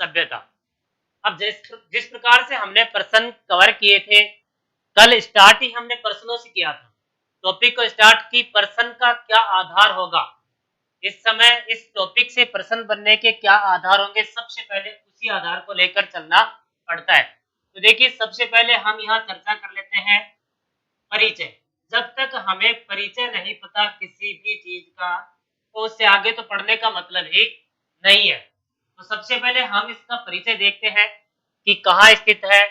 सभ्यता। अब जिस प्रकार से हमने प्रश्न कवर किए थे, कल स्टार्ट ही हमने प्रश्नों से किया था। टॉपिक को स्टार्ट की प्रश्न का क्या आधार होगा, इस समय इस टॉपिक से प्रश्न बनने के क्या आधार होंगे, सबसे पहले उसी आधार को लेकर चलना पड़ता है। तो देखिए सबसे पहले हम यहाँ चर्चा कर लेते हैं परिचय। जब तक हमें परिचय नहीं पता किसी भी चीज का, तो उससे आगे तो पढ़ने का मतलब ही नहीं है। तो सबसे पहले हम इसका परिचय देखते हैं कि कहाँ स्थित है,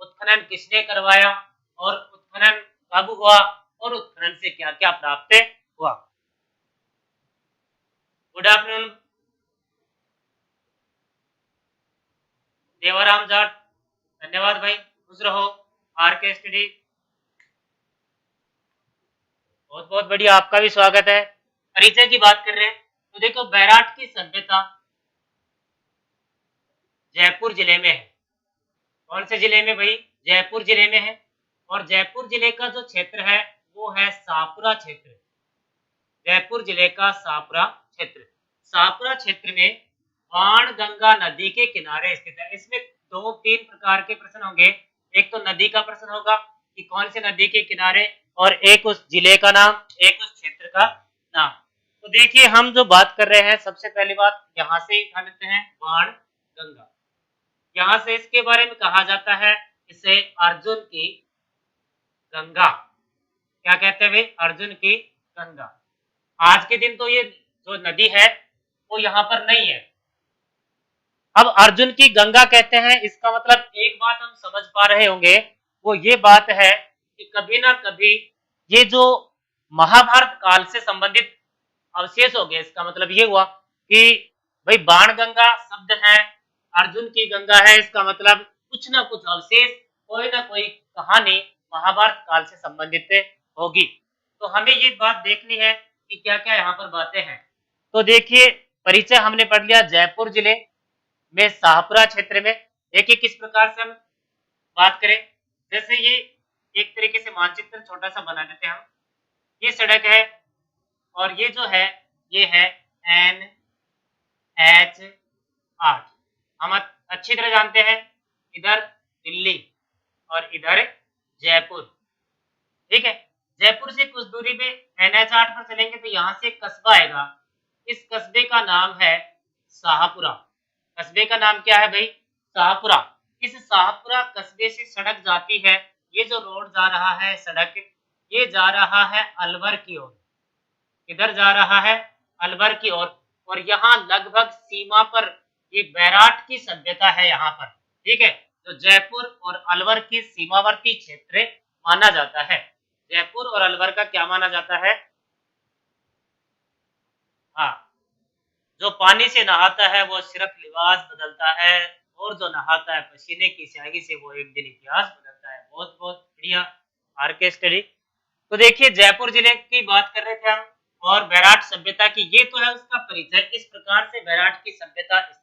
उत्खनन किसने करवाया और उत्खनन कब हुआ और उत्खनन से क्या क्या प्राप्त हुआ। गुड आफ्टरनून देवाराम जाट, धन्यवाद भाई, खुश रहो। आर के स्टडी, बहुत बहुत बढ़िया, आपका भी स्वागत है। परिचय की बात कर रहे हैं तो देखो बैराट की सभ्यता जयपुर जिले में है। कौन से जिले में भाई? जयपुर जिले में है। और जयपुर जिले का जो क्षेत्र है वो है शाहपुरा क्षेत्र। जयपुर जिले का शाहपुरा क्षेत्र। शाहपुरा क्षेत्र में बाणगंगा नदी के किनारे स्थित है। इसमें दो तीन प्रकार के प्रश्न होंगे। एक तो नदी का प्रश्न होगा कि कौन से नदी के किनारे, और एक उस जिले का नाम, एक उस क्षेत्र का नाम। तो देखिए हम जो बात कर रहे हैं, सबसे पहली बात यहाँ से उठा लेते हैं, बाणगंगा। यहाँ से इसके बारे में कहा जाता है इसे अर्जुन की गंगा। क्या कहते हैं भाई? अर्जुन की गंगा। आज के दिन तो ये जो नदी है वो यहाँ पर नहीं है। अब अर्जुन की गंगा कहते हैं, इसका मतलब एक बात हम समझ पा रहे होंगे, वो ये बात है कि कभी ना कभी ये जो महाभारत काल से संबंधित अवशेष हो गए। इसका मतलब ये हुआ कि भाई बाणगंगा शब्द है, अर्जुन की गंगा है, इसका मतलब कुछ ना कुछ अवशेष, कोई ना कोई कहानी महाभारत काल से संबंधित होगी। तो हमें ये बात देखनी है कि क्या क्या यहाँ पर बातें हैं। तो देखिए परिचय हमने पढ़ लिया जयपुर जिले में शाहपुरा क्षेत्र में। देखिए किस प्रकार से हम बात करें, जैसे ये एक तरीके से मानचित्र छोटा सा बना देते हैं हम। ये सड़क है और ये जो है ये है NH8। हम अच्छी तरह जानते हैं इधर दिल्ली और इधर जयपुर, ठीक है। जयपुर से कुछ दूरी पे NH8 पर चलेंगे तो यहाँ से एक कस्बा आएगा। इस कस्बे का नाम है शाहपुरा। कस्बे का नाम क्या है भाई? शाहपुरा। इस शाहपुरा कस्बे से सड़क जाती है, ये जो रोड जा रहा है सड़क, ये जा रहा है अलवर की ओर। किधर जा रहा है? अलवर की ओर। और यहाँ लगभग सीमा पर ये बैराट की सभ्यता है यहाँ पर, ठीक है। तो जयपुर और अलवर की सीमावर्ती क्षेत्र माना जाता है। जयपुर और अलवर का क्या माना जाता है? हाँ, जो पानी से नहाता है वो सिर्फ लिबास बदलता है, और जो नहाता है पसीने की स्याही से वो एक दिन इतिहास बदलता है। बहुत बहुत बढ़िया आर के स्टडी। तो देखिए जयपुर जिले की बात कर रहे थे हम, और बैराट सभ्यता की, ये तो है उसका परिचय। इस प्रकार से बैराट की सभ्यता स्थित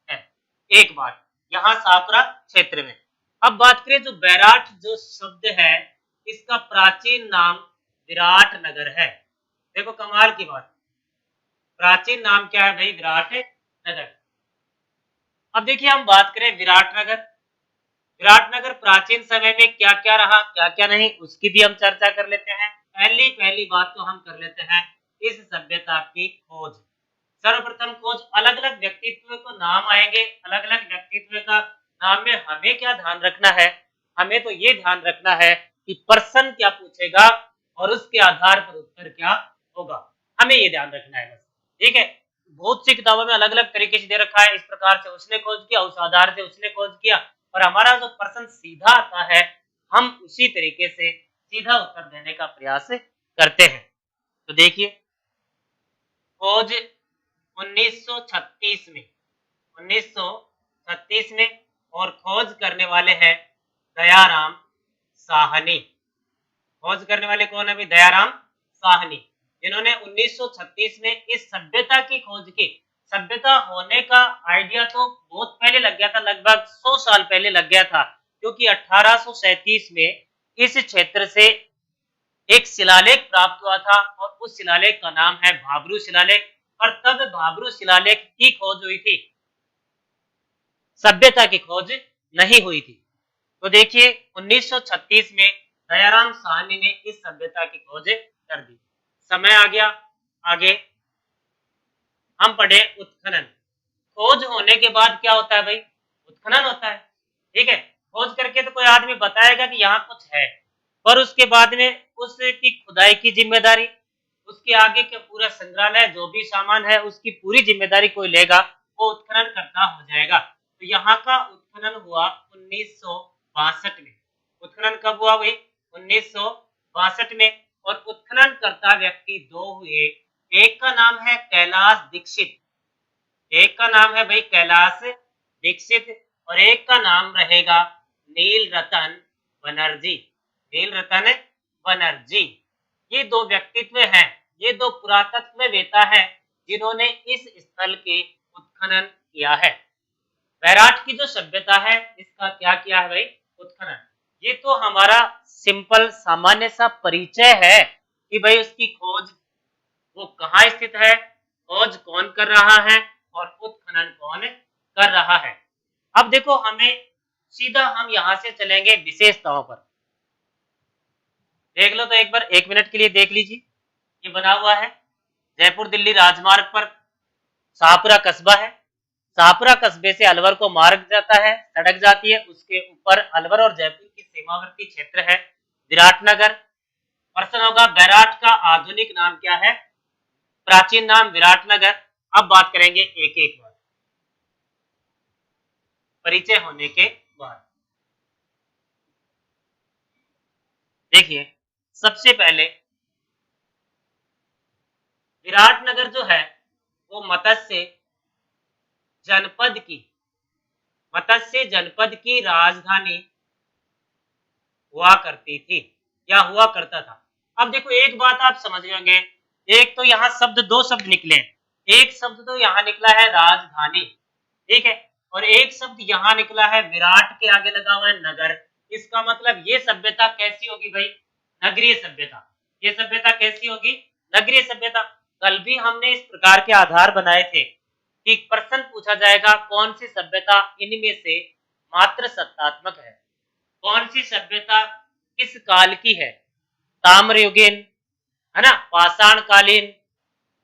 है। एक बात यहाँ शाहपुरा क्षेत्र में। अब बात करें जो बैराट जो शब्द है, इसका प्राचीन नाम विराट नगर है। देखो कमाल की बात, प्राचीन नाम क्या है भाई? विराट नगर। अब देखिए हम बात करें विराट नगर। विराट नगर प्राचीन समय में क्या क्या रहा, क्या क्या नहीं, उसकी भी हम चर्चा कर लेते हैं। पहली बात तो हम कर लेते हैं इस सभ्यता की खोज। सर्वप्रथम खोज, अलग अलग व्यक्तित्व को नाम आएंगे, अलग अलग व्यक्तित्व का नाम में हमें क्या ध्यान रखना है? हमें तो ये ध्यान रखना है कि प्रश्न क्या पूछेगा और उसके आधार पर उत्तर क्या होगा, हमें ये ध्यान रखना है बस, ठीक है। बहुत सी किताबों में अलग अलग तरीके से दे रखा है, इस प्रकार से उसने खोज किया, उस आधार से उसने खोज किया, और हमारा जो प्रश्न सीधा आता है हम उसी तरीके से सीधा उत्तर देने का प्रयास करते हैं। तो देखिए खोज 1936 में, 1936 में, और खोज करने वाले हैं दयाराम साहनी। खोज करने वाले कौन है? दयाराम साहनी, जिन्होंने 1936 में इस सभ्यता की खोज की। सभ्यता होने का आइडिया तो बहुत पहले लग गया था, लगभग 100 साल पहले लग गया था, क्योंकि 1837 में इस क्षेत्र से एक शिलालेख प्राप्त हुआ था, और उस शिलालेख का नाम है भाबरू शिलालेख। और तब भाबरू शिलालेख की खोज हुई थी। सभ्यता की खोज नहीं हुई थी। तो देखिए 1936 में दयाराम साहनी ने इस सभ्यता की खोज कर दी। समय आ गया आगे, हम पढ़े उत्खनन। खोज होने के बाद क्या होता है भाई? उत्खनन होता है। ठीक है, खोज करके तो कोई आदमी बताएगा कि यहाँ कुछ है, पर उसके बाद में उसकी खुदाई की जिम्मेदारी, उसके आगे के पूरा संग्रहालय जो भी सामान है उसकी पूरी जिम्मेदारी कोई लेगा, वो उत्खनन करता हो जाएगा। तो यहाँ का उत्खनन हुआ 1962 में। उत्खनन कब हुआ भाई? 1962 में। और उत्खनन करता व्यक्ति दो हुए, एक का नाम है कैलाश दीक्षित, एक का नाम है भाई कैलाश दीक्षित, और एक का नाम रहेगा नील रतन बनर्जी। नील रतन बनर्जी, ये दो व्यक्तित्व हैं, ये दो पुरातत्ववेत्ता हैं जिन्होंने इस स्थल के उत्खनन किया है। बैराट की जो सभ्यता है इसका क्या किया है भाई? उत्खनन। ये तो हमारा सिंपल सामान्य सा परिचय है कि भाई उसकी खोज वो कहाँ स्थित है, खोज कौन कर रहा है और उत्खनन कौन कर रहा है। अब देखो हमें सीधा हम यहां से चलेंगे विशेषताओं पर। देख लो तो एक बार 1 मिनट के लिए देख लीजिए, ये बना हुआ है जयपुर दिल्ली राजमार्ग पर शाहपुरा कस्बा है। शाहपुरा कस्बे से अलवर को मार्ग जाता है, सड़क जाती है, उसके ऊपर अलवर और जयपुर की सीमावर्ती क्षेत्र है विराटनगर। प्रश्न होगा बैराट का आधुनिक नाम क्या है? प्राचीन नाम विराटनगर। अब बात करेंगे एक एक बार परिचय होने के बाद। देखिए सबसे पहले विराटनगर जो है वो मत्स्य जनपद की राजधानी हुआ करती थी या हुआ करता था। अब देखो एक बात आप समझ होंगे, एक तो यहाँ शब्द, दो शब्द निकले। एक शब्द तो यहाँ निकला है राजधानी, ठीक है, और एक शब्द यहाँ निकला है विराट के आगे लगा हुआ है नगर। इसका मतलब ये सभ्यता कैसी होगी भाई? नगरीय सभ्यता। ये सभ्यता कैसी होगी? नगरीय सभ्यता। कल भी हमने इस प्रकार के आधार बनाए थे कि प्रश्न पूछा जाएगा कौन सी सभ्यता इनमें से मात्र सत्तात्मक है, कौन सी सभ्यता किस काल की है, ताम्रयुगीन, है ना, पाषाण कालीन,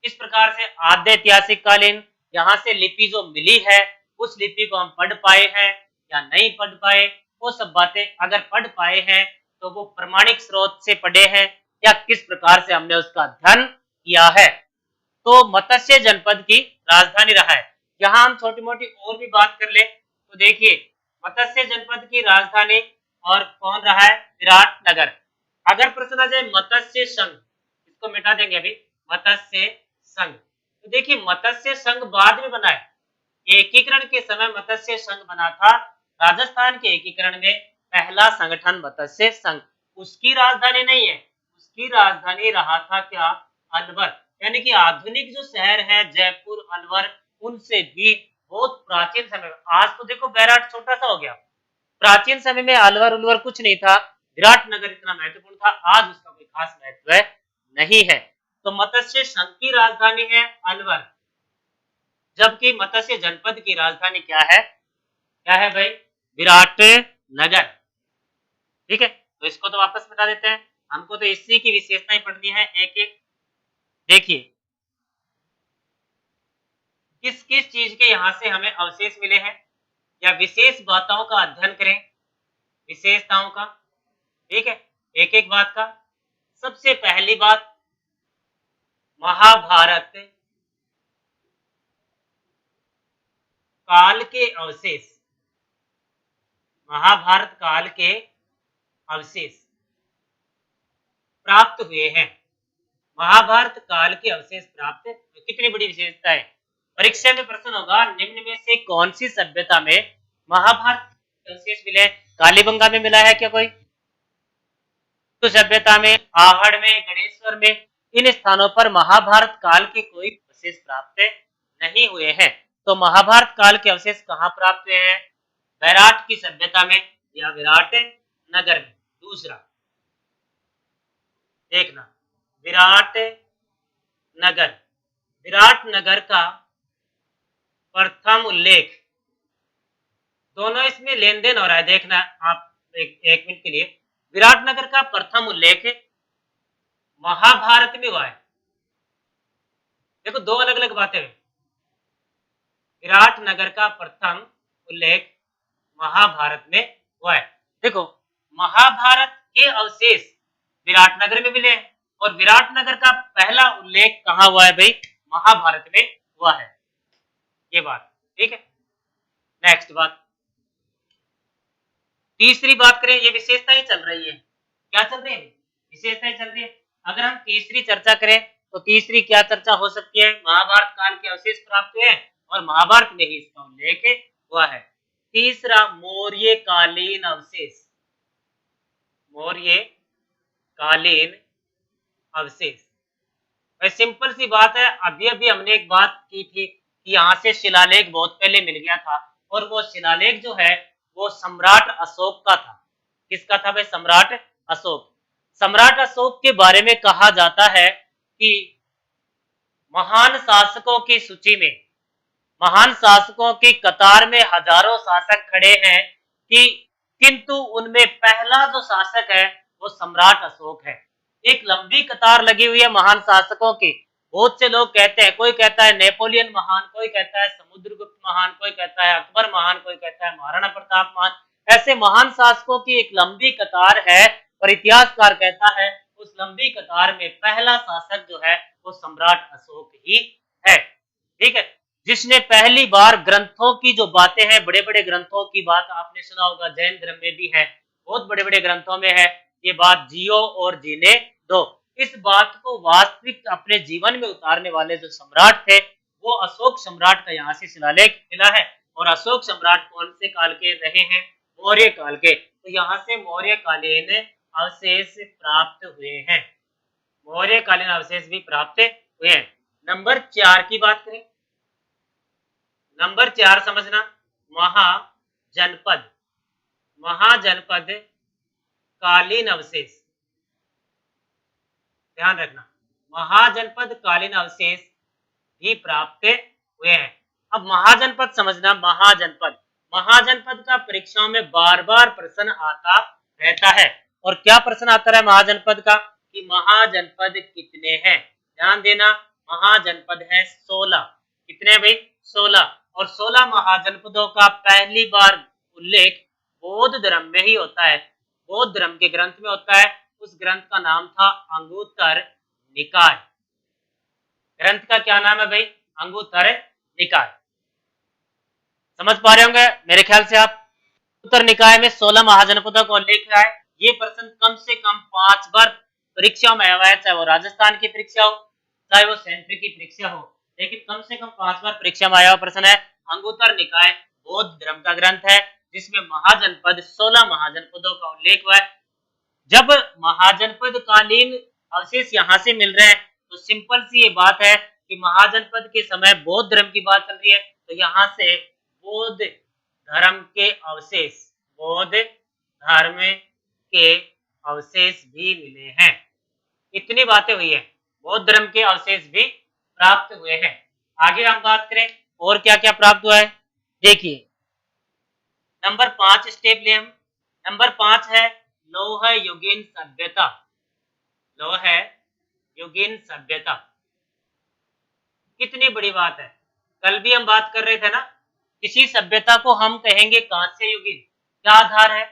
इस प्रकार से आद्य ऐतिहासिक कालीन। यहाँ से लिपि जो मिली है उस लिपि को हम पढ़ पाए हैं या नहीं पढ़ पाए, वो सब बातें अगर पढ़ पाए हैं तो वो प्रमाणिक स्रोत से पढ़े हैं या किस प्रकार से हमने उसका अध्ययन किया है। तो मत्स्य जनपद की राजधानी रहा है। यहाँ हम छोटी मोटी और भी बात कर ले तो देखिए मत्स्य जनपद की राजधानी और कौन रहा है? विराटनगर। अगर प्रश्न आ जाए मत्स्य संघ, इसको मिटा देंगे अभी, मत्स्य संघ। तो देखिए मत्स्य संघ बाद में बना है, एकीकरण के समय मत्स्य संघ बना था। राजस्थान के एकीकरण में पहला संगठन मत्स्य संघ। उसकी राजधानी नहीं है, उसकी राजधानी रहा था क्या? अलवर। यानी कि आधुनिक जो शहर है जयपुर, अलवर, उनसे भी बहुत प्राचीन समय। आज तो देखो बैराट छोटा सा हो गया, प्राचीन समय में अलवर उलवर कुछ नहीं था, विराटनगर इतना महत्वपूर्ण था। आज उसका कोई खास महत्व नहीं है। तो मत्स्य संघ की राजधानी है अलवर, जबकि मत्स्य जनपद की राजधानी क्या है? क्या है भाई? विराटनगर। ठीक है, तो इसको तो वापस मिटा देते हैं, हमको तो इसी की विशेषताएं पढ़नी है एक एक। देखिए किस किस चीज के यहां से हमें अवशेष मिले हैं या विशेष बातों का अध्ययन करें, विशेषताओं का। ठीक है, एक एक बात का। सबसे पहली बात, महाभारत काल के अवशेष, महाभारत काल के अवशेष प्राप्त हुए हैं। महाभारत काल के अवशेष प्राप्त, कितनी बड़ी विशेषता है। परीक्षा में प्रश्न होगा निम्न में से कौन सी सभ्यता में महाभारत के अवशेष मिले? कालीबंगा में मिला है क्या कोई? तो सभ्यता में, आहड़ में, गणेश्वर में, इन स्थानों पर महाभारत काल के कोई अवशेष प्राप्त नहीं हुए हैं। तो महाभारत काल के अवशेष कहाँ प्राप्त हुए हैं? बैराट की सभ्यता में या विराट नगर में। दूसरा देखना, विराट नगर, विराट नगर का प्रथम उल्लेख दोनों इसमें लेन देन हो रहा है, देखना आप एक मिनट के लिए। विराटनगर का प्रथम उल्लेख महाभारत में हुआ है। देखो दो अलग अलग बातें हैं। विराटनगर का प्रथम उल्लेख महाभारत में हुआ है। देखो महाभारत के अवशेष विराटनगर में मिले हैं और विराटनगर का पहला उल्लेख कहां हुआ है भाई? महाभारत में हुआ है। ये बात ठीक है। नेक्स्ट बात, तीसरी बात करें, ये विशेषता ही चल रही है। क्या चल रही है? विशेषता ही चल रही है। अगर हम तीसरी चर्चा करें तो तीसरी क्या चर्चा हो सकती है? महाभारत काल के अवशेष प्राप्त हुए और महाभारत में ही इसका उल्लेख हुआ है। तीसरा मौर्य कालीन अवशेष, मौर्य कालीन अवशेष। भाई सिंपल सी बात है, अभी अभी हमने एक बात की थी कि यहाँ से शिलालेख बहुत पहले मिल गया था और वो शिलालेख जो है वो सम्राट अशोक का था। किसका था भाई? सम्राट अशोक। सम्राट अशोक के बारे में कहा जाता है कि महान शासकों की सूची में, महान शासकों की कतार में हजारों शासक खड़े हैं कि किंतु उनमें पहला जो शासक है वो सम्राट अशोक है। एक लंबी कतार लगी हुई है महान शासकों की। बहुत से लोग कहते हैं, कोई कहता है नेपोलियन महान, कोई कहता है समुद्रगुप्त महान, कोई कहता है अकबर महान, कोई कहता है महाराणा प्रताप महान। ऐसे महान शासकों की एक लंबी कतार है और इतिहासकार कहता है उस लंबी कतार में पहला शासक जो है वो सम्राट अशोक ही है। ठीक है, जिसने पहली बार ग्रंथों की जो बातें हैं, बड़े बड़े ग्रंथों की बात आपने सुना होगा, जैन धर्म में भी है, बहुत बड़े बड़े ग्रंथों में है ये बात, जियो और जीने दो। इस बात को वास्तविक अपने जीवन में उतारने वाले जो सम्राट थे वो अशोक सम्राट का यहाँ से शिलालेख मिला है। और अशोक सम्राट कौन से काल के रहे हैं? मौर्य काल के। तो यहाँ से मौर्य कालीन अवशेष प्राप्त हुए हैं, मौर्य कालीन अवशेष भी प्राप्त हुए हैं। नंबर 4 की बात करें, नंबर 4 समझना, महाजनपद, महाजनपद कालीन अवशेष। ध्यान रखना, महाजनपद कालीन अवशेष भी प्राप्त हुए हैं। अब महाजनपद समझना, महाजनपद, महाजनपद का परीक्षाओं में बार बार प्रश्न आता रहता है। और क्या प्रश्न आता है महाजनपद का? कि महाजनपद कितने हैं? ध्यान देना, महाजनपद है 16। कितने भाई? 16। और 16 महाजनपदों का पहली बार उल्लेख बौद्ध धर्म में ही होता है, बौद्ध धर्म के ग्रंथ में होता है। उस ग्रंथ का नाम था अंगुत्तर निकाय। ग्रंथ का क्या नाम है भाई? अंगुत्तर निकाय। समझ पा रहे होंगे मेरे ख्याल से आप। उत्तर निकाय में 16 महाजनपदों का उल्लेख है। ये प्रश्न कम से कम 5 बार परीक्षाओं में आया है, चाहे वो राजस्थान की परीक्षा हो, चाहे वो सेंटर की परीक्षा हो, लेकिन कम से कम 5 बार परीक्षा में आया हुआ प्रश्न है। अंगुत्तर निकाय बौद्ध धर्म का ग्रंथ है जिसमें महाजनपद 16 महाजनपदों का उल्लेख हुआ है। जब महाजनपद कालीन अवशेष यहाँ से मिल रहे हैं तो सिंपल सी ये बात है कि महाजनपद के समय बौद्ध धर्म की बात चल रही है, तो यहाँ से बौद्ध धर्म के अवशेष, बौद्ध धर्म के अवशेष भी मिले हैं। इतनी बातें हुई है, बौद्ध धर्म के अवशेष भी प्राप्त हुए हैं। आगे हम बात करें और क्या क्या प्राप्त हुआ है, देखिए नंबर 5 स्टेप ले हम। नंबर 5 है लौह युगीन सभ्यता, लौह युगीन सभ्यता। कितनी बड़ी बात है, कल भी हम बात कर रहे थे ना, किसी सभ्यता को हम कहेंगे कांस्य युगीन, क्या आधार है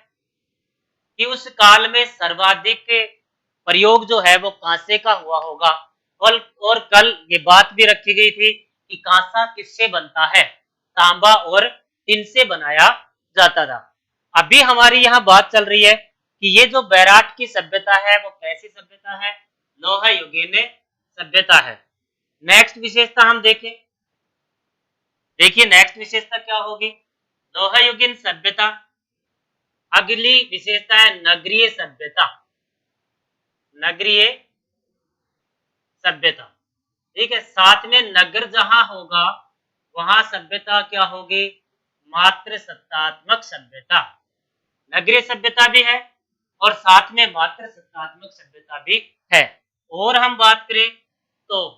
कि उस काल में सर्वाधिक प्रयोग जो है वो कांसे का हुआ होगा। और कल ये बात भी रखी गई थी कि कांसा किससे बनता है? तांबा और टिन से बनाया जाता था। अभी हमारी यहाँ बात चल रही है कि ये जो बैराट की सभ्यता है वो कैसी सभ्यता है? लौह युगीन सभ्यता है। नेक्स्ट विशेषता हम देखें, देखिए नेक्स्ट विशेषता क्या होगी? लौह युगीन सभ्यता। अगली विशेषता है नगरीय सभ्यता, नगरीय सभ्यता। ठीक है, साथ में नगर जहां होगा वहां सभ्यता क्या होगी? मात्र सत्तात्मक सभ्यता। नगरीय सभ्यता भी है और साथ में मात्र सत्तात्मक सभ्यता भी है। और हम बात करें तो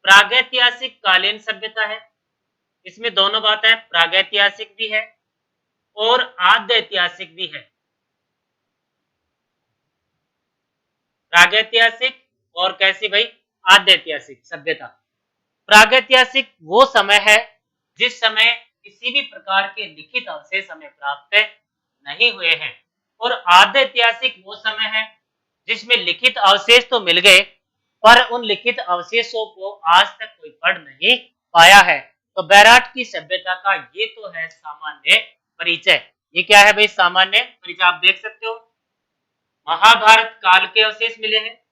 प्रागैतिहासिक कालीन सभ्यता है। इसमें दोनों बातें हैं, प्रागैतिहासिक भी है और आद्य ऐतिहासिक भी है। प्रागैतिहासिक और कैसी भाई, आद्य ऐतिहासिक सभ्यता। प्रागैतिहासिक वो समय है जिस समय किसी भी प्रकार के लिखित अवशेष हमें प्राप्त नहीं हुए हैं, और आद्य ऐतिहासिक वो समय है जिसमें लिखित अवशेष तो मिल गए पर उन लिखित अवशेषों को आज तक कोई पढ़ नहीं पाया है। तो बैराट की सभ्यता का ये तो है सामान्य परिचय। ये क्या है भाई, सामान्य परिचय। आप देख सकते हो महाभारत काल के अवशेष मिले हैं,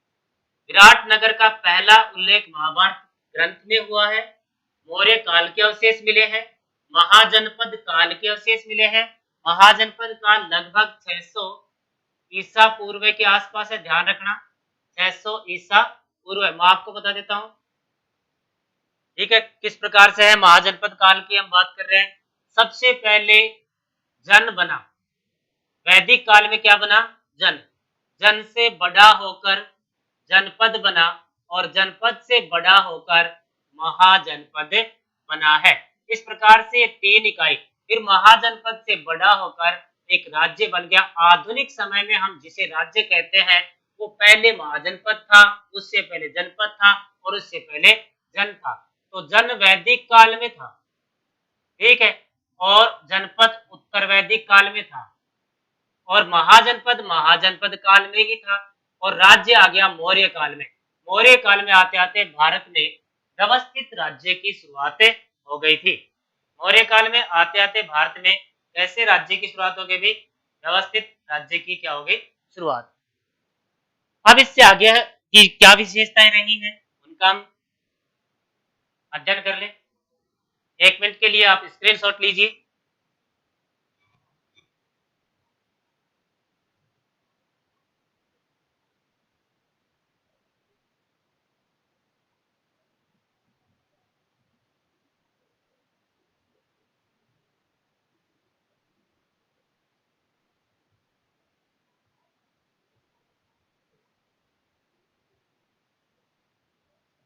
विराटनगर का पहला उल्लेख महाभारत ग्रंथ में हुआ है, मौर्य काल के अवशेष मिले हैं, महाजनपद काल के अवशेष मिले हैं। महाजनपद काल लगभग 600 ईसा पूर्व के आसपास है, ध्यान रखना 600 ईसा पूर्व है। मैं आपको बता देता हूं, ठीक है, किस प्रकार से है। महाजनपद काल की हम बात कर रहे हैं। सबसे पहले जन बना, वैदिक काल में क्या बना, जन। जन से बड़ा होकर जनपद बना और जनपद से बड़ा होकर महाजनपद बना है। इस प्रकार से 3 इकाई, फिर महाजनपद से बड़ा होकर एक राज्य बन गया। आधुनिक समय में हम जिसे राज्य कहते हैं वो पहले महाजनपद था, उससे पहले जनपद था और उससे पहले जन था। तो जन वैदिक काल में था, ठीक है, और जनपद उत्तर वैदिक काल में था, और महाजनपद महाजनपद काल में ही था, और राज्य आ गया मौर्य काल में। मौर्य काल में आते आते भारत में व्यवस्थित राज्य की शुरुआत हो गई थी। मौर्य काल में आते आते भारत में कैसे राज्य की शुरुआत हो गई भी, व्यवस्थित राज्य की क्या हो गई शुरुआत। अब इससे आगे की क्या विशेषताएं रही हैं उनका हम अध्ययन कर ले। 1 मिनट के लिए आप स्क्रीनशॉट लीजिए।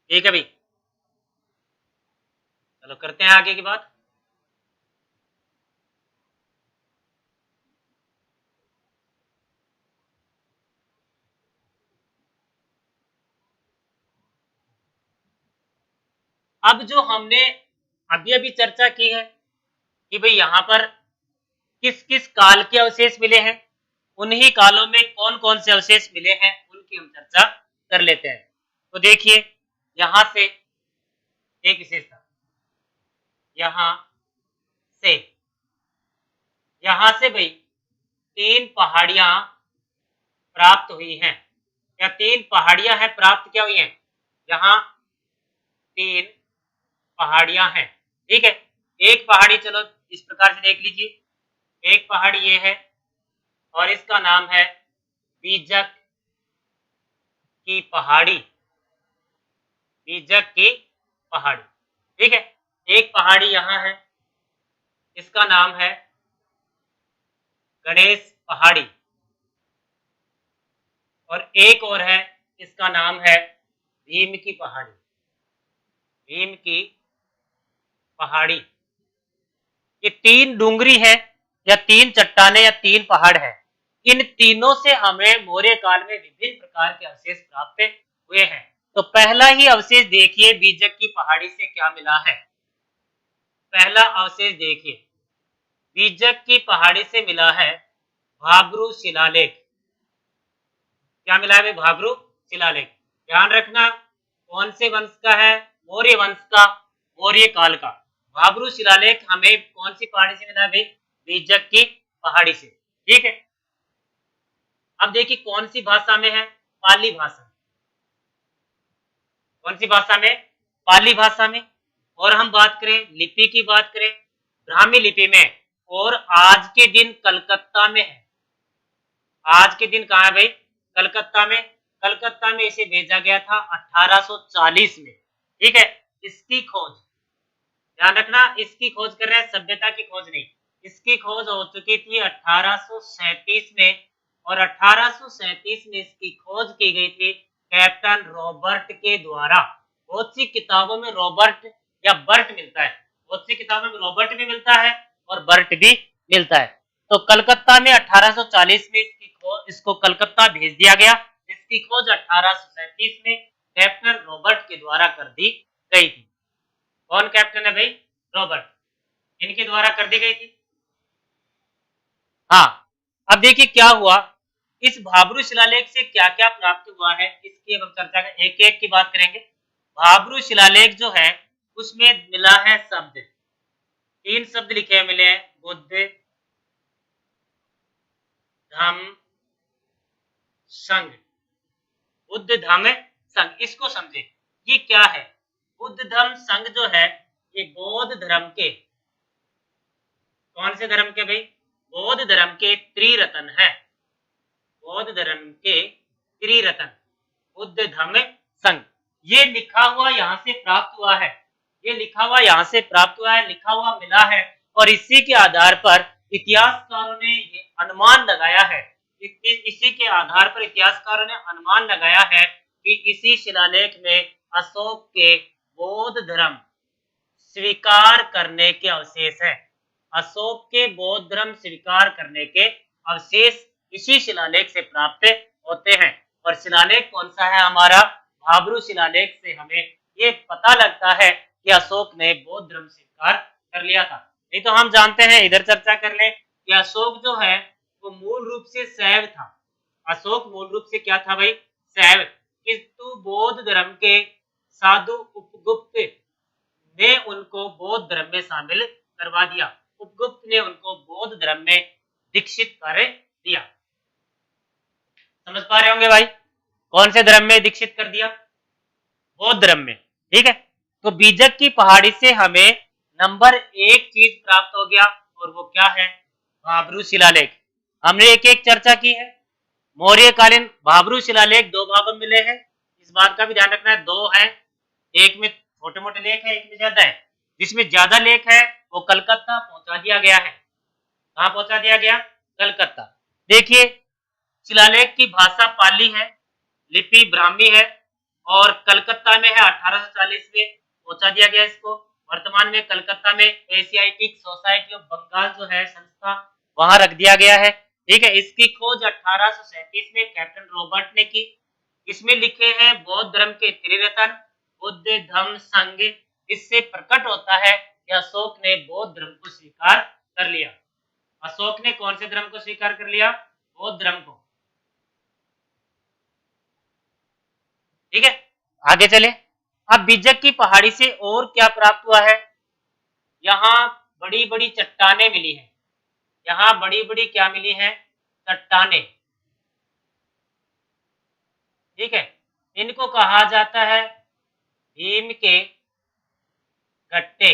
ठीक है भाई, चलो करते हैं आगे की बात। अब जो हमने अभी अभी चर्चा की है कि भाई यहाँ पर किस किस काल के अवशेष मिले हैं, उन्हीं कालों में कौन कौन से अवशेष मिले हैं उनकी हम चर्चा कर लेते हैं। तो देखिए यहां से एक विशेषता, यहां से भाई 3 पहाड़ियां प्राप्त हुई हैं, या 3 पहाड़ियां हैं प्राप्त क्या हुई हैं, यहाँ 3 पहाड़ियां हैं, ठीक है। एक पहाड़ी चलो इस प्रकार से देख लीजिए, एक पहाड़ी ये है और इसका नाम है बीजक की पहाड़ी, बीजक की पहाड़ी, ठीक है। एक पहाड़ी यहां है, इसका नाम है गणेश पहाड़ी, और एक और है इसका नाम है भीम की पहाड़ी, भीम की पहाड़ी। ये 3 डूंगरी है या 3 चट्टाने या 3 पहाड़ है। इन तीनों से हमें मौर्य काल में विभिन्न प्रकार के अवशेष प्राप्त हुए हैं। तो पहला ही अवशेष देखिए बीजक की पहाड़ी से क्या मिला है। पहला अवशेष देखिए बीजक की पहाड़ी से मिला है भाब्रू शिलालेख। क्या मिला है भाब्रू शिलालेख। ध्यान रखना कौन से वंश का है, मौर्य वंश का, मौर्य काल का। भाब्रू शिलालेख हमें कौन सी पहाड़ी से मिला है, बीजक की पहाड़ी से, ठीक है। अब देखिए कौन सी भाषा में है, पाली भाषा में। कौन सी भाषा में, पाली भाषा में। और हम बात करें लिपि की, बात करें ब्राह्मी लिपि में, और आज के दिन कलकत्ता में है। आज के दिन कहां है भाई, कलकत्ता में। कलकत्ता में इसे भेजा गया था 1840 में, ठीक है। इसकी खोज, ध्यान रखना इसकी खोज कर रहे हैं, सभ्यता की खोज नहीं। इसकी खोज हो चुकी थी 1837 में, और 1837 में इसकी खोज की गई थी कैप्टन रॉबर्ट के द्वारा। बहुत सी किताबों में रॉबर्ट या बर्ट मिलता है, बहुत सी किताबों में रॉबर्ट भी मिलता है और बर्ट भी मिलता है। तो कलकत्ता में 1840 में इसको कलकत्ता भेज दिया गया। इसकी खोज 1837 में कैप्टन रॉबर्ट के द्वारा कर दी गई थी। कौन कैप्टन है भाई? रॉबर्ट, इनके द्वारा कर दी गई थी। हाँ, अब देखिए क्या हुआ, इस भाब्रू शिलालेख से क्या क्या प्राप्त हुआ है इसकी अब हम चर्चा करें, एक एक की बात करेंगे। भाब्रू शिलालेख जो है उसमें मिला है शब्द, 3 शब्द लिखे मिले हैं, बुद्ध, धम्म, संघ। बुद्ध, धम्म, संघ, इसको समझे, ये क्या है? बुद्ध, धम्म, संघ जो है ये बौद्ध धर्म के, कौन से धर्म के भाई? बौद्ध धर्म के त्रिरत्न है। बौद्ध धर्म के त्रिरत्न, बुद्ध, धम्म, संघ। ये लिखा हुआ यहाँ से प्राप्त हुआ है, ये लिखा हुआ यहाँ से प्राप्त हुआ है, लिखा हुआ मिला है, और इसी के आधार पर इतिहासकारों ने ये अनुमान लगाया है, इसी के आधार पर इतिहासकारों ने अनुमान लगाया है कि इसी शिलालेख में अशोक के बौद्ध धर्म स्वीकार करने के अवशेष है। अशोक के बौद्ध धर्म स्वीकार करने के अवशेष इसी शिलालेख से प्राप्त होते हैं। और शिलालेख कौन सा है हमारा? भाब्रू शिलालेख से हमें ये पता लगता है कि अशोक ने बौद्ध धर्म स्वीकार कर लिया था। नहीं तो हम जानते हैं, इधर चर्चा कर ले कि अशोक जो है वो मूल रूप से शैव था। अशोक मूल रूप से क्या था भाई? शैव। किंतु बौद्ध धर्म के साधु उपगुप्त ने उनको बौद्ध धर्म में शामिल करवा दिया। उपगुप्त ने उनको बौद्ध धर्म में दीक्षित कर दिया। समझ पा रहे होंगे भाई, कौन से धर्म में दीक्षित कर दिया? बौद्ध धर्म में। ठीक है, तो बीजक की पहाड़ी से हमें नंबर 1 चीज प्राप्त हो गया, और वो क्या है? भाब्रू शिलालेख। हमने एक एक चर्चा की है। मौर्यकालीन भाब्रू शिलालेख 2 भागों में मिले हैं, इस बात का भी ध्यान रखना है, 2 है, एक में छोटे मोटे लेख है, एक में ज्यादा है। जिसमें ज्यादा लेख है वो कलकत्ता पहुंचा दिया गया है। कहां पहुंचा दिया गया? कलकत्ता। देखिए, शिलालेख की भाषा पाली है, लिपि ब्राह्मी है, और कलकत्ता में है, 1840 में पहुंचा दिया गया इसको। वर्तमान में कलकत्ता में एशियाटिक सोसाइटी ऑफ बंगाल जो है संस्था, वहां रख दिया गया है। ठीक है, इसकी खोज 1837 में कैप्टन रॉबर्ट ने की। इसमें लिखे हैं बौद्ध धर्म के त्रिरत्न बुद्ध, धम्म, संघ। इससे प्रकट होता है कि अशोक ने बौद्ध धर्म को स्वीकार कर लिया। अशोक ने कौन से धर्म को स्वीकार कर लिया? बौद्ध धर्म को। ठीक है, आगे चले। अब बीजक की पहाड़ी से और क्या प्राप्त हुआ है? यहाँ बड़ी बड़ी चट्टाने मिली है। यहाँ बड़ी बड़ी क्या मिली है? चट्टाने। ठीक है, इनको कहा जाता है भीम के गट्टे।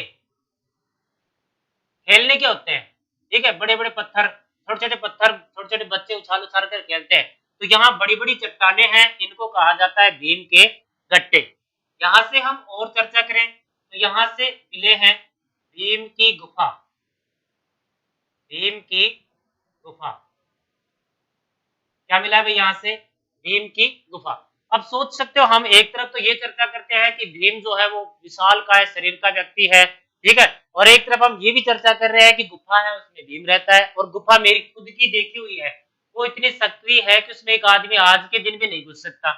खेलने के होते हैं। ठीक है, बड़े बड़े पत्थर, छोटे छोटे पत्थर, छोटे छोटे बच्चे उछाल उछाल कर खेलते हैं। तो यहाँ बड़ी बड़ी चट्टाने हैं, इनको कहा जाता है भीम के गट्टे। यहाँ से हम और चर्चा करें तो यहाँ से मिले हैं भीम की गुफा। भीम की गुफा क्या मिला है भाई? यहाँ से भीम की गुफा। अब सोच सकते हो, हम एक तरफ तो ये चर्चा करते हैं कि भीम जो है वो विशालकाय शरीर का व्यक्ति है, ठीक है, और एक तरफ हम ये भी चर्चा कर रहे हैं कि गुफा है उसमें भीम रहता है, और गुफा मेरी खुद की देखी हुई है, वो इतनी सक्रिय है कि उसमें एक आदमी आज के दिन भी नहीं घुस सकता।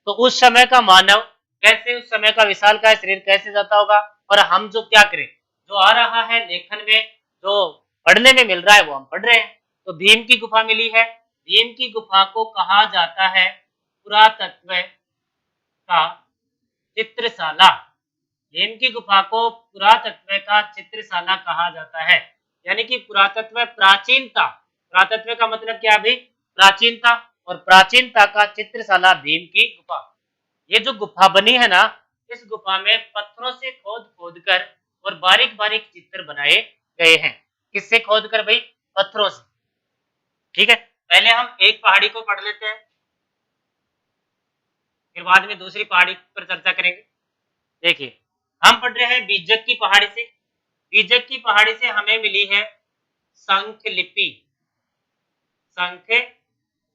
तो उस समय का मानव कैसे, उस समय का विशालकाय शरीर कैसे जाता होगा? और हम जो क्या करें, जो आ रहा है लेखन में, जो पढ़ने में मिल रहा है वो हम पढ़ रहे हैं। तो भीम की गुफा मिली है। भीम की गुफा को कहा जाता है पुरातत्व का चित्रशाला। भीम की गुफा को पुरातत्व का चित्रशाला कहा जाता है, यानी कि पुरातत्व प्राचीनता। पुरातत्व का मतलब क्या भी? प्राचीनता, और प्राचीनता का चित्रशाला भीम की गुफा। ये जो गुफा बनी है ना, इस गुफा में पत्थरों से खोद खोद कर और बारीक बारीक चित्र बनाए गए हैं। किससे खोद कर भाई? पत्थरों से। ठीक है, पहले हम एक पहाड़ी को पढ़ लेते हैं, फिर बाद में दूसरी पहाड़ी पर चर्चा करेंगे। देखिए, हम पढ़ रहे हैं बीजक की पहाड़ी से। बीजक की पहाड़ी से हमें मिली है शंख लिपि। शंख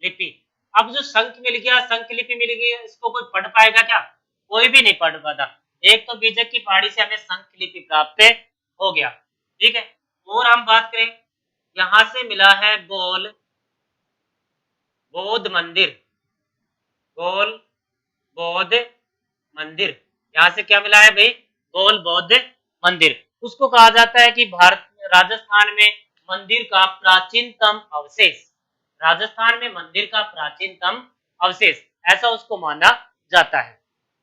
लिपि। अब जो शंख मिल गया, शंख लिपि मिल गई, इसको कोई पढ़ पाएगा क्या? कोई भी नहीं पढ़ पाता। एक तो बीजक की पहाड़ी से हमें शंख लिपि प्राप्त हो गया। ठीक है, और हम बात करें, यहां से मिला है गोल बौद्ध मंदिर, गोल बौद्ध मंदिर। यहां से क्या मिला है भाई? गोल बौद्ध मंदिर। उसको कहा जाता है कि भारत राजस्थान में मंदिर का प्राचीनतम अवशेष, राजस्थान में मंदिर का प्राचीनतम अवशेष, ऐसा उसको माना जाता है।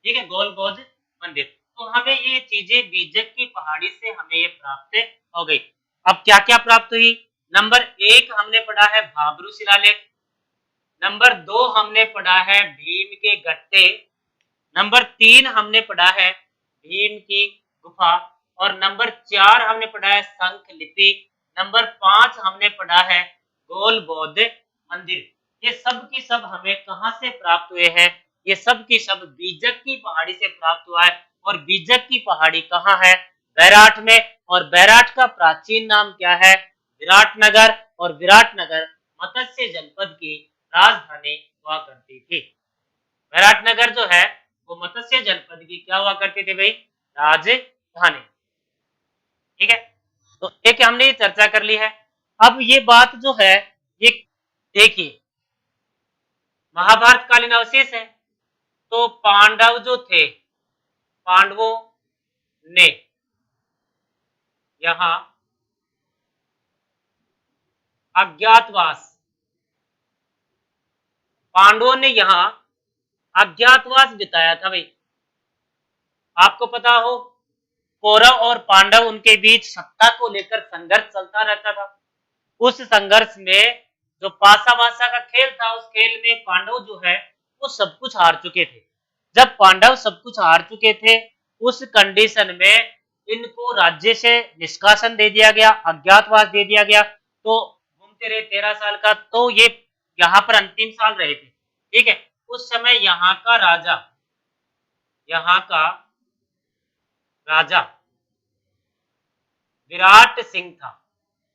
ठीक है, गोल बौद्ध मंदिर। तो हमें ये चीजें बीजक की पहाड़ी से हमें ये प्राप्त हो गई। अब क्या क्या प्राप्त हुई? नंबर 1 हमने पढ़ा है भाबरू शिलालेख, नंबर 2 हमने पढ़ा है भीम के गट्टे, नंबर 3 हमने पढ़ा है भीम की गुफा, और नंबर 4 हमने पढ़ा है शंख लिपि, नंबर 5 हमने पढ़ा है गोल बौद्ध मंदिर। ये सब की सब हमें कहां से प्राप्त हुए हैं? ये सब की सब बीजक की पहाड़ी से प्राप्त हुआ है। और बीजक की पहाड़ी कहाँ है? बैराठ में। और बैराठ का प्राचीन नाम क्या है? विराटनगर। और विराटनगर मत्स्य जनपद की राजधानी हुआ करती थी। विराटनगर जो है वो मत्स्य जनपद की क्या हुआ करती थी भाई? राजधानी। ठीक है, तो एक हमने ये चर्चा कर ली है। अब ये बात जो है ये देखिए, महाभारत कालीन अवशेष है। तो पांडव जो थे, पांडवों ने यहां अज्ञातवास, पांडवों ने यहां अज्ञातवास बिताया था भाई। आपको पता हो कौरव और पांडव उनके बीच सत्ता को लेकर संघर्ष चलता रहता था। उस संघर्ष में जो पासावासा का खेल था, उस खेल में पांडव जो है वो सब कुछ हार चुके थे। जब पांडव सब कुछ हार चुके थे, उस कंडीशन में इनको राज्य से निष्कासन दे दिया गया, अज्ञातवास दे दिया गया। तो घूमते रहे 13 साल का, तो ये यहाँ पर अंतिम साल रहे थे। ठीक है, उस समय यहाँ का राजा, यहाँ का राजा विराट सिंह था,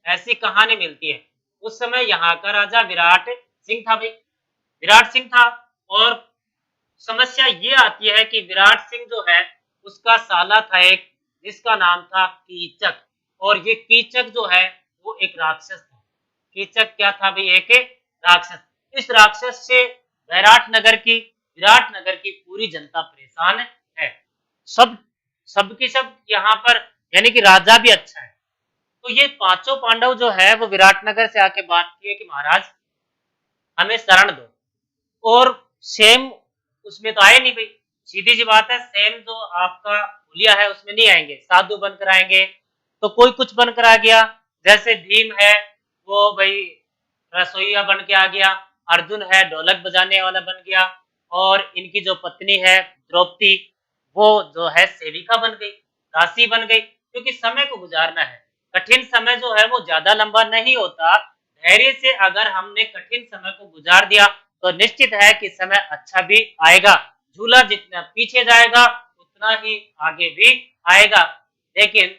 ऐसी कहानी मिलती है। उस समय यहाँ का राजा विराट सिंह था भाई, विराट सिंह था। और समस्या ये आती है कि विराट सिंह जो है उसका साला था एक, जिसका नाम था कीचक। और ये कीचक जो है वो एक राक्षस था। कीचक क्या था भाई? एक राक्षस। इस राक्षस से विराट नगर की पूरी जनता परेशान है। सब सबकी सब यहाँ पर, यानी कि राजा भी अच्छा है। तो ये पांचों पांडव जो है वो विराटनगर से आके बात किए कि महाराज हमें शरण दो। और सेम उसमें तो आए नहीं भाई, सीधी सी बात है, सेम जो आपका हुलिया है उसमें नहीं आएंगे, साधु बनकर आएंगे। तो कोई कुछ बनकर आ गया, जैसे भीम है वो भाई रसोईया बन के आ गया, अर्जुन है ढोलक बजाने वाला बन गया, और इनकी जो पत्नी है द्रौपदी वो जो है सेविका बन गई, दासी बन गई। क्योंकि समय को गुजारना है, कठिन समय जो है वो ज्यादा लंबा नहीं होता। धैर्य से अगर हमने कठिन समय को गुजार दिया तो निश्चित है कि समय अच्छा भी आएगा। झूला जितना पीछे जाएगा उतना ही आगे भी आएगा। लेकिन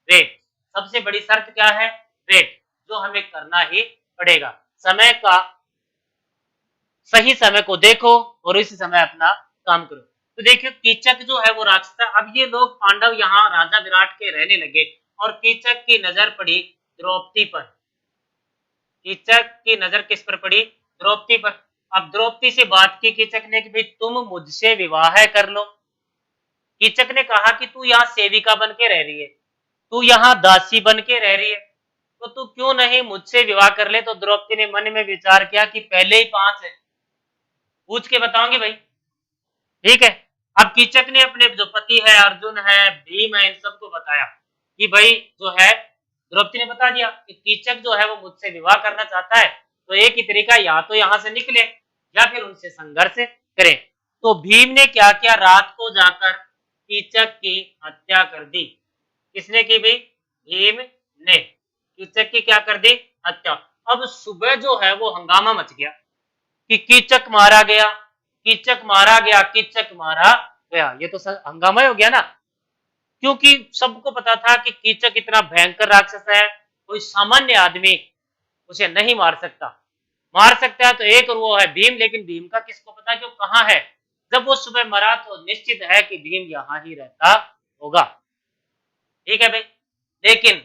वेट, सबसे बड़ी शर्त क्या है? वेट, जो हमें करना ही पड़ेगा। समय का सही समय को देखो और इसी समय अपना काम करो। तो देखिए कीचक जो है वो राक्षस। अब ये लोग पांडव यहाँ राजा विराट के रहने लगे और कीचक की नजर पड़ी द्रौपदी पर। कीचक की नजर किस पर पड़ी? द्रौपदी पर। अब द्रौपदी से बात की कीचक ने कि भाई तुम मुझसे विवाह कर लो। कीचक ने कहा कि तू यहाँ सेविका बन के रह रही है, तू यहाँ दासी बन के रह रही है, तो तू क्यों नहीं मुझसे विवाह कर ले? तो द्रौपदी ने मन में विचार किया कि पहले ही 5 है, पूछ के बताऊंगी भाई। ठीक है, अब कीचक ने अपने जो पति है, अर्जुन है, भीम है, इन सबको बताया कि भाई जो है, द्रौपदी ने बता दिया कि कीचक जो है वो मुझसे विवाह करना चाहता है। तो एक ही तरीका, या तो यहां से निकले या फिर उनसे संघर्ष करें। तो भीम ने क्या किया? रात को जाकर कीचक की हत्या कर दी। किसने की भाई? भीम ने कीचक की क्या कर दी? हत्या। अब सुबह जो है वो हंगामा मच गया कि कीचक मारा गया, कीचक मारा गया, कीचक मारा गया। ये तो हंगामा हो गया ना, क्योंकि सबको पता था कि कीचक इतना भयंकर राक्षस है, कोई सामान्य आदमी उसे नहीं मार सकता। मार सकता है तो एक, और वो है भीम। लेकिन भीम का किसको पता कि वो कहाँ है? जब वो सुबह मरा तो निश्चित है कि भीम यहां ही रहता होगा। ठीक है भाई। लेकिन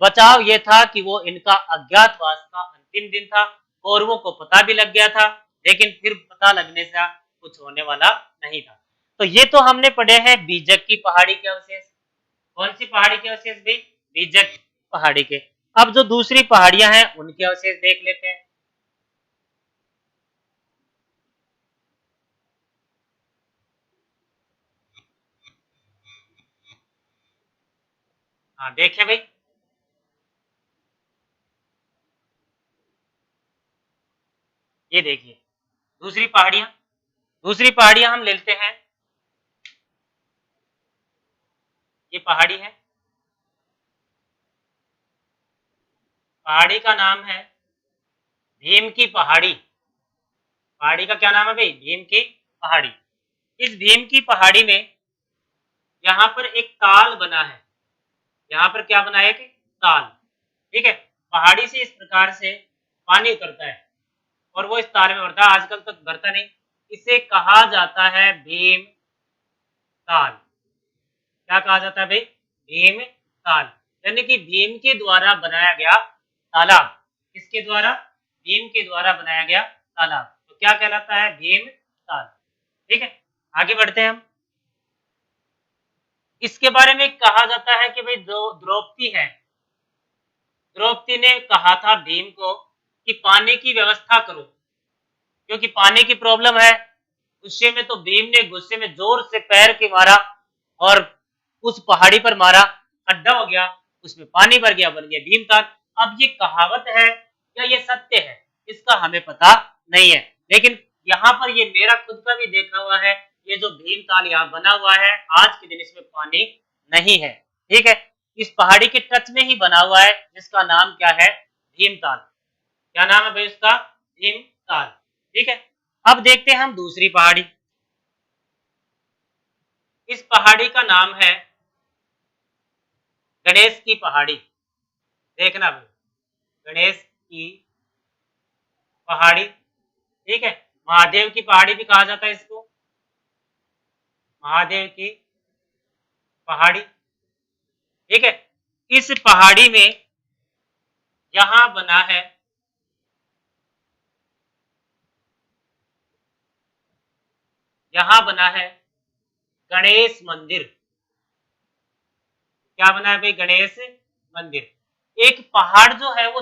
बचाव ये था कि वो इनका अज्ञातवास का अंतिम दिन था, कौरवों को पता भी लग गया था, लेकिन फिर पता लगने से कुछ होने वाला नहीं था। तो ये तो हमने पढ़े हैं बीजक की पहाड़ी के अवशेष। कौन सी पहाड़ी के अवशेष भाई? बीजक पहाड़ी के। अब जो दूसरी पहाड़ियां हैं उनके अवशेष देख लेते हैं। हाँ देखिए भाई, ये देखिए दूसरी पहाड़ियां हम लेते हैं। ये पहाड़ी है, पहाड़ी का नाम है भीम की पहाड़ी। पहाड़ी का क्या नाम है भाई? भीम की पहाड़ी। इस भीम की पहाड़ी में यहाँ पर एक ताल बना है। यहाँ पर क्या बना है कि ताल, ठीक है। पहाड़ी से इस प्रकार से पानी उतरता है और वो इस ताल में भरता है। आजकल तो भरता नहीं। इसे कहा जाता है भीम ताल। क्या कहा जाता है भाई? भीम ताल, यानी कि भीम के द्वारा बनाया गया तालाब। किसके द्वारा? भीम के द्वारा बनाया गया तालाब। तो क्या कहलाता है? भीम ताल। ठीक है, आगे बढ़ते हैं हम। इसके बारे में कहा जाता है कि भाई जो द्रौपदी है, द्रौपदी ने कहा था भीम को कि पानी की व्यवस्था करो, क्योंकि पानी की प्रॉब्लम है। गुस्से में तो भीम ने गुस्से में जोर से पैर के मारा और उस पहाड़ी पर मारा, खड्डा हो गया, उसमें पानी भर गया, बन गया भीमताल। अब ये कहावत है या ये सत्य है, इसका हमें पता नहीं है, लेकिन यहाँ पर ये मेरा खुद का भी देखा हुआ है। ये जो भीमताल यहाँ बना हुआ है, आज के दिन इसमें पानी नहीं है। ठीक है, इस पहाड़ी के टच में ही बना हुआ है, जिसका नाम क्या है? भीमताल। क्या नाम है भाई उसका? भीमताल। ठीक है, अब देखते हैं हम दूसरी पहाड़ी। इस पहाड़ी का नाम है गणेश की पहाड़ी। देखना भाई, गणेश की पहाड़ी। ठीक है, महादेव की पहाड़ी भी कहा जाता है इसको, महादेव की पहाड़ी। ठीक है, इस पहाड़ी में यहां बना है, यहां बना है गणेश मंदिर। क्या बना है भाई? गणेश मंदिर। एक पहाड़ जो है वो,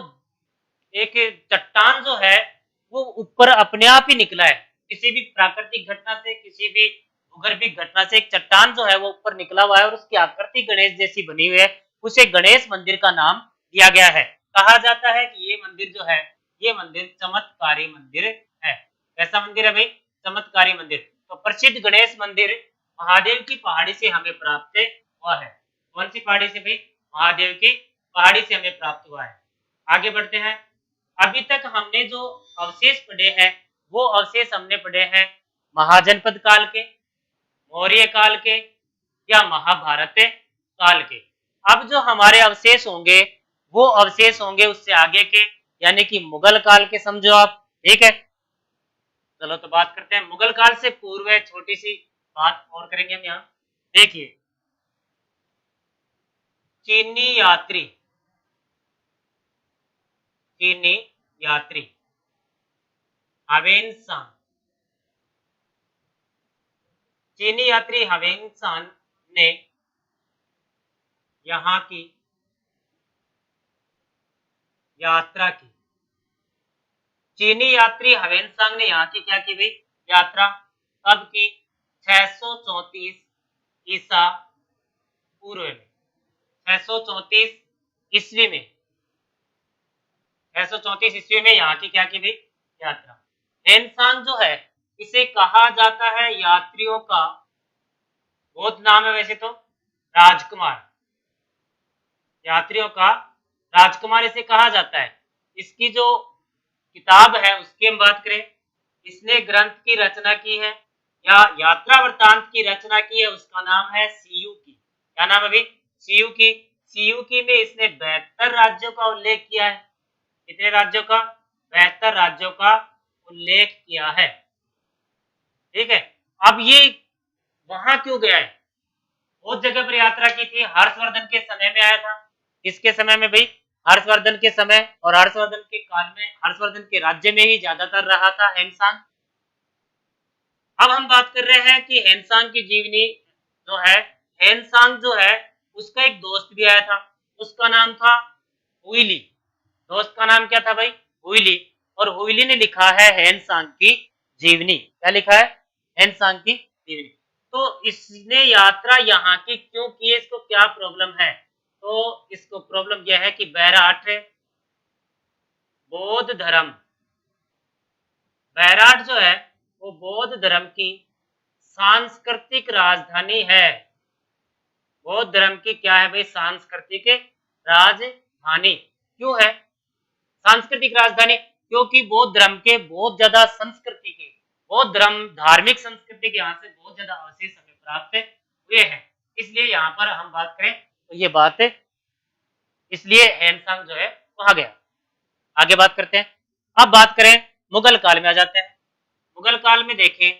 एक चट्टान जो है वो ऊपर अपने आप ही निकला है। किसी भी प्राकृतिक घटना से, किसी भी भूगर्भिक घटना से एक चट्टान जो है वो ऊपर निकला हुआ है और उसकी आकृति गणेश जैसी बनी हुई है। उसे गणेश मंदिर का नाम दिया गया है। कहा जाता है कि ये मंदिर जो है, ये मंदिर चमत्कारी मंदिर है। कैसा मंदिर है भाई? चमत्कारी मंदिर। तो प्रसिद्ध गणेश मंदिर महादेव की पहाड़ी से हमें प्राप्त हुआ है। कौन सी पहाड़ी से भाई? महादेव की पहाड़ी से हमें प्राप्त हुआ है। आगे बढ़ते हैं। अभी तक हमने जो अवशेष पढ़े हैं, वो अवशेष हमने पढ़े हैं महाजनपद काल के, मौर्य काल के या महाभारत काल के। अब जो हमारे अवशेष होंगे, वो अवशेष होंगे उससे आगे के, यानी कि मुगल काल के, समझो आप। ठीक है, चलो तो बात करते हैं मुगल काल से पूर्व है। छोटी सी बात और करेंगे हम यहाँ। देखिए, चीनी यात्री, चीनी यात्री हवेनसांग, चीनी यात्री हवेनसांग ने यहाँ की यात्रा की। चीनी यात्री हवेनसांग ने यहाँ की क्या की भाई? यात्रा। कब की? 634 ईसा पूर्व में, 634 ईस्वी में, 634 ईस्वी में यहाँ की क्या की भाई? यात्रा। हेनसांग जो है, इसे कहा जाता है यात्रियों का, बहुत नाम है वैसे तो, राजकुमार। यात्रियों का राजकुमार इसे कहा जाता है। इसकी जो किताब है उसकी हम बात करें, इसने ग्रंथ की रचना की है या यात्रा वृत्तांत की रचना की है, उसका नाम है सीयू की। क्या नाम है भाई? सीयू की। सीयू की में इसने 72 राज्यों का उल्लेख किया है। कितने राज्यों का? 72 राज्यों का उल्लेख किया है। ठीक है, अब ये वहां क्यों गया है? बहुत जगह पर यात्रा की थी, हर्षवर्धन के समय में आया था, किसके समय में भाई? हर्षवर्धन के समय, और हर्षवर्धन के काल में, हर्षवर्धन के राज्य में ही ज्यादातर रहा था हेनसांग। अब हम बात कर रहे हैं कि हेनसांग की जीवनी जो है, हेनसांग जो है उसका एक दोस्त भी आया था, उसका नाम था हुइली। दोस्त का नाम क्या था भाई? हुइली। और हुइली ने लिखा है हेनसांग की जीवनी। क्या लिखा है? हेनसांग की जीवनी। तो इसने यात्रा यहाँ की क्यों की है, इसको क्या प्रॉब्लम है? तो इसको प्रॉब्लम यह है कि बैराट बौद्ध धर्म, बैराट जो है वो बौद्ध धर्म की सांस्कृतिक राजधानी है। बौद्ध धर्म की क्या है भाई? सांस्कृतिक राजधानी। क्यों है सांस्कृतिक राजधानी? क्योंकि बौद्ध धर्म के बहुत ज्यादा संस्कृति के, बौद्ध धर्म धार्मिक संस्कृति के यहाँ से बहुत ज्यादा अवशेष हमें प्राप्त हुए हैं। इसलिए यहाँ पर हम बात करें तो ये बात है, इसलिए हेनसांग जो है वहां गया। आगे बात करते हैं। अब बात करें मुगल काल में आ जाते हैं। मुगल काल में देखें,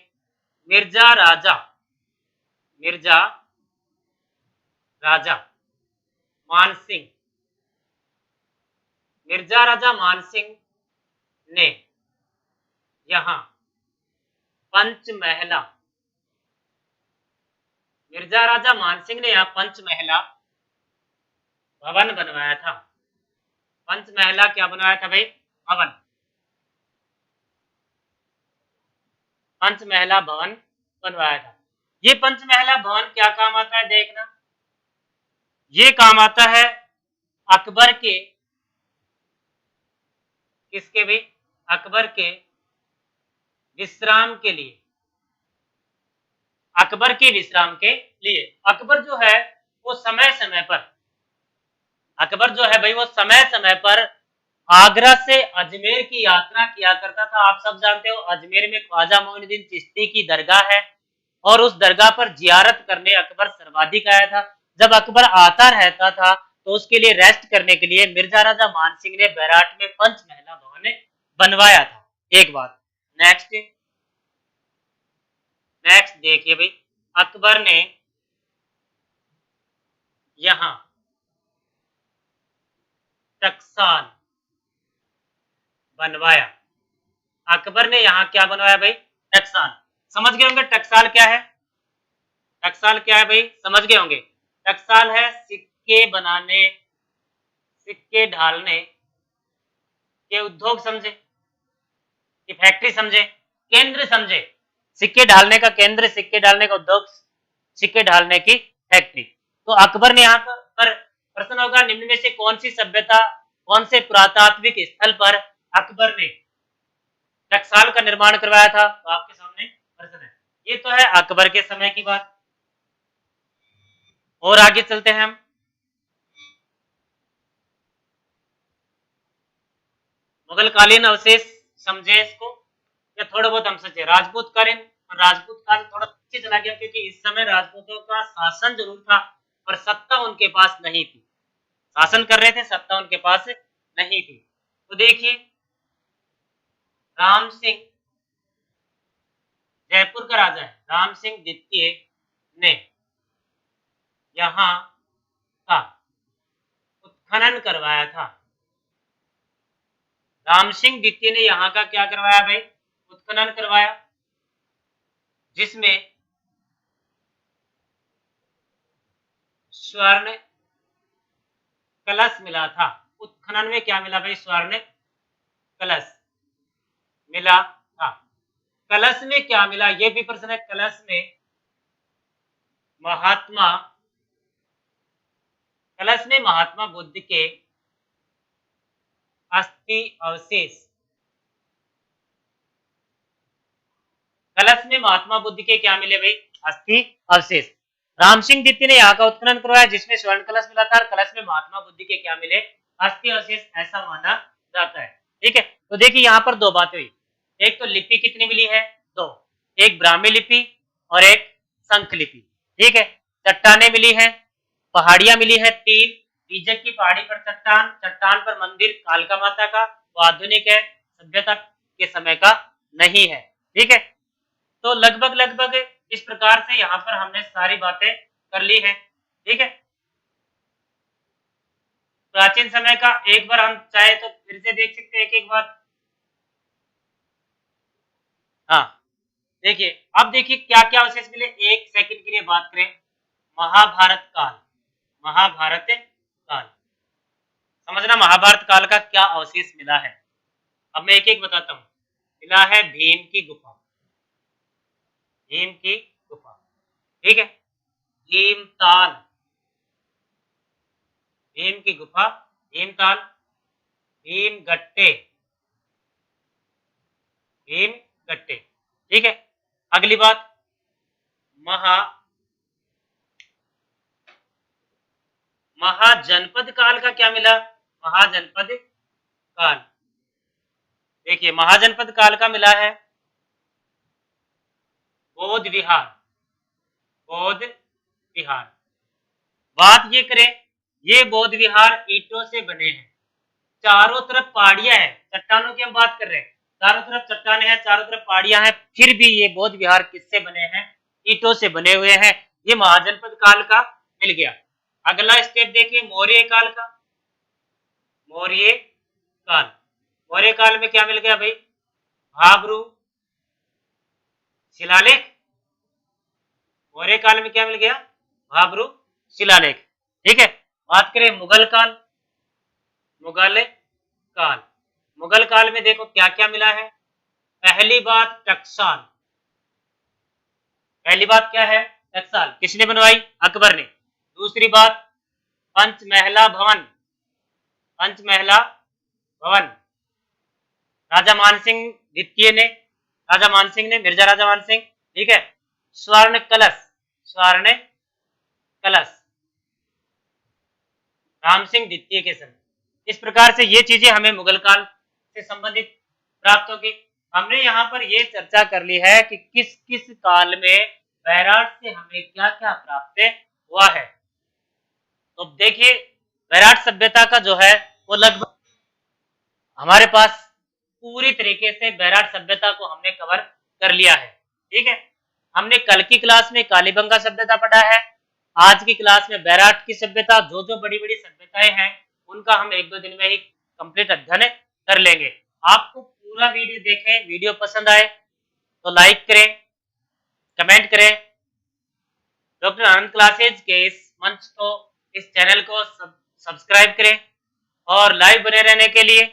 मिर्जा राजा मानसिंह, मिर्जा राजा मानसिंह ने यहाँ पंचमहला, मिर्जा राजा मानसिंह ने यहाँ पंचमहला भवन बनवाया था। पंचमहला क्या बनवाया था भाई? भवन। पंचमहला भवन बनवाया था। ये पंचमहला भवन क्या काम आता है देखना, ये काम आता है अकबर के, किसके भी? अकबर के विश्राम के लिए, अकबर के विश्राम के लिए। अकबर जो है वो समय समय पर, अकबर जो है भाई वो समय समय पर आगरा से अजमेर की यात्रा किया करता था। आप सब जानते हो अजमेर में ख्वाजा मोइनुद्दीन चिश्ती की दरगाह है, और उस दरगाह पर जियारत करने अकबर सर्वाधिक आया था। जब अकबर आता रहता था तो उसके लिए रेस्ट करने के लिए मिर्जा राजा मानसिंह ने बैराट में पंचमहला भवन बनवाया था। एक बात। नेक्स्ट नेक्स्ट देखिए भाई, अकबर ने यहां टकसाल बनवाया। अकबर ने यहां क्या बनवाया भाई? टकसाल। समझ गए होंगे टकसाल क्या है? टकसाल क्या है भाई? समझ गए होंगे। टकसाल है सिक्के बनाने, सिक्के ढालने के उद्योग समझे, कि फैक्ट्री समझे, केंद्र समझे। सिक्के ढालने का केंद्र, सिक्के ढालने का उद्योग, सिक्के ढालने की फैक्ट्री। तो अकबर ने यहाँ पर प्रश्न होगा, निम्न में से कौन सी सभ्यता, कौन से पुरातात्विक स्थल पर अकबर ने टकसाल का निर्माण करवाया था? तो आपके सामने प्रश्न है। ये तो है अकबर के समय की बात। और आगे चलते हैं हम। मुगल कालीन अवशेष समझे इसको, या थोड़ा बहुत हम समझे राजपूत कालीन। राजपूत काल थोड़ा पीछे चला गया क्योंकि इस समय राजपूतों का शासन जरूर था पर सत्ता उनके पास नहीं थी। शासन कर रहे थे, सत्ता उनके पास नहीं थी। तो देखिए, राम सिंह जयपुर का राजा है, राम सिंह द्वितीय ने यहाँ का उत्खनन करवाया था। राम सिंह द्वितीय ने यहाँ का क्या करवाया भाई? उत्खनन करवाया, जिसमें स्वर्ण कलश मिला था। उत्खनन में क्या मिला भाई? स्वर्ण कलश मिला था। कलश में क्या मिला ये भी प्रश्न है। कलश में महात्मा, कलश में महात्मा बुद्ध के अस्थि अवशेष, कलश में महात्मा बुद्ध के क्या मिले भाई? अस्थि अवशेष। राम सिंह द्वितीय ने यहाँ का उत्खनन करवाया जिसमें स्वर्ण कलश मिला था, और कलश में महात्मा बुद्ध के क्या मिले? अस्थि अवशेष, ऐसा माना जाता है। ठीक है, तो देखिए यहाँ पर दो बातें हुई। एक तो लिपि कितनी मिली है? दो, एक ब्राह्मी लिपि और एक संख लिपि। ठीक है, चट्टाने मिली है, पहाड़ियां मिली है तीन। बीजक की पहाड़ी पर चट्टान, चट्टान पर मंदिर कालका माता का, वो आधुनिक है, सभ्यता के समय का नहीं है। ठीक है, तो लगभग लगभग इस प्रकार से यहाँ पर हमने सारी बातें कर ली है। ठीक है, प्राचीन समय का एक बार हम चाहे तो फिर से देख सकते हैं एक बार। हाँ, देखिए अब देखिए क्या क्या अवशेष मिले, एक सेकंड के लिए बात करें। महाभारत काल, महाभारत काल, समझना महाभारत काल का क्या अवशेष मिला है। अब मैं एक एक बताता हूँ। मिला है भीम की गुफा, भीम की गुफा, ठीक है, भीमताल, भीम की गुफा, भीमताल, भीम गट्टे, भीम गट्टे, ठीक है। अगली बात, महाजनपद काल का क्या मिला, महाजनपद काल, देखिए महाजनपद काल का मिला है बौद्ध विहार, बौद्ध विहार। बात ये करें, ये बौद्ध विहार ईंटों से बने हैं, चारों तरफ पहाड़ियां हैं, चट्टानों की हम बात कर रहे हैं, चारों तरफ चट्टाने हैं, चारों तरफ पहाड़ियां हैं, फिर भी ये बौद्ध विहार किससे बने हैं, ईंटों से बने हुए हैं। ये महाजनपद काल का मिल गया। अगला स्टेप देखिए मौर्य काल का, मौर्य काल, मौर्य काल में क्या मिल गया भाई, भाब्रू शिलालेख, मौर्य काल में क्या मिल गया, भाब्रू शिलालेख, ठीक है। बात करें मुगल काल, मुगल काल, मुगल काल में देखो क्या क्या मिला है। पहली बात टकसाल, पहली बात क्या है, टकसाल, किसने बनवाई, अकबर ने। दूसरी बात पंचमहला भवन, पंचमहला भवन, राजा मानसिंह द्वितीय ने, राजा मानसिंह ने, मिर्जा राजा मानसिंह, ठीक है। स्वर्ण कलश, स्वर्ण कलश, राम सिंह द्वितीय के समय। इस प्रकार से ये चीजें हमें मुगल काल से संबंधित प्राप्त होगी। हमने यहाँ पर ये चर्चा कर ली है कि किस किस काल में बैराट से हमें क्या क्या प्राप्त हुआ है। तो देखिए बैराट सभ्यता का जो है वो लगभग हमारे पास पूरी तरीके से बैराट सभ्यता को हमने कवर कर लिया है, ठीक है। हमने कल की क्लास में कालीबंगा सभ्यता पढ़ा है, आज की क्लास में बैराट की सभ्यता, जो जो बड़ी बड़ी सभ्यताएं हैं उनका हम एक दो दिन में ही कंप्लीट अध्ययन कर लेंगे। आपको पूरा वीडियो देखें, वीडियो पसंद आए तो लाइक करें, कमेंट करें, डॉक्टर आनंद क्लासेज के इस मंच को, इस चैनल को सब्सक्राइब करें और लाइव बने रहने के लिए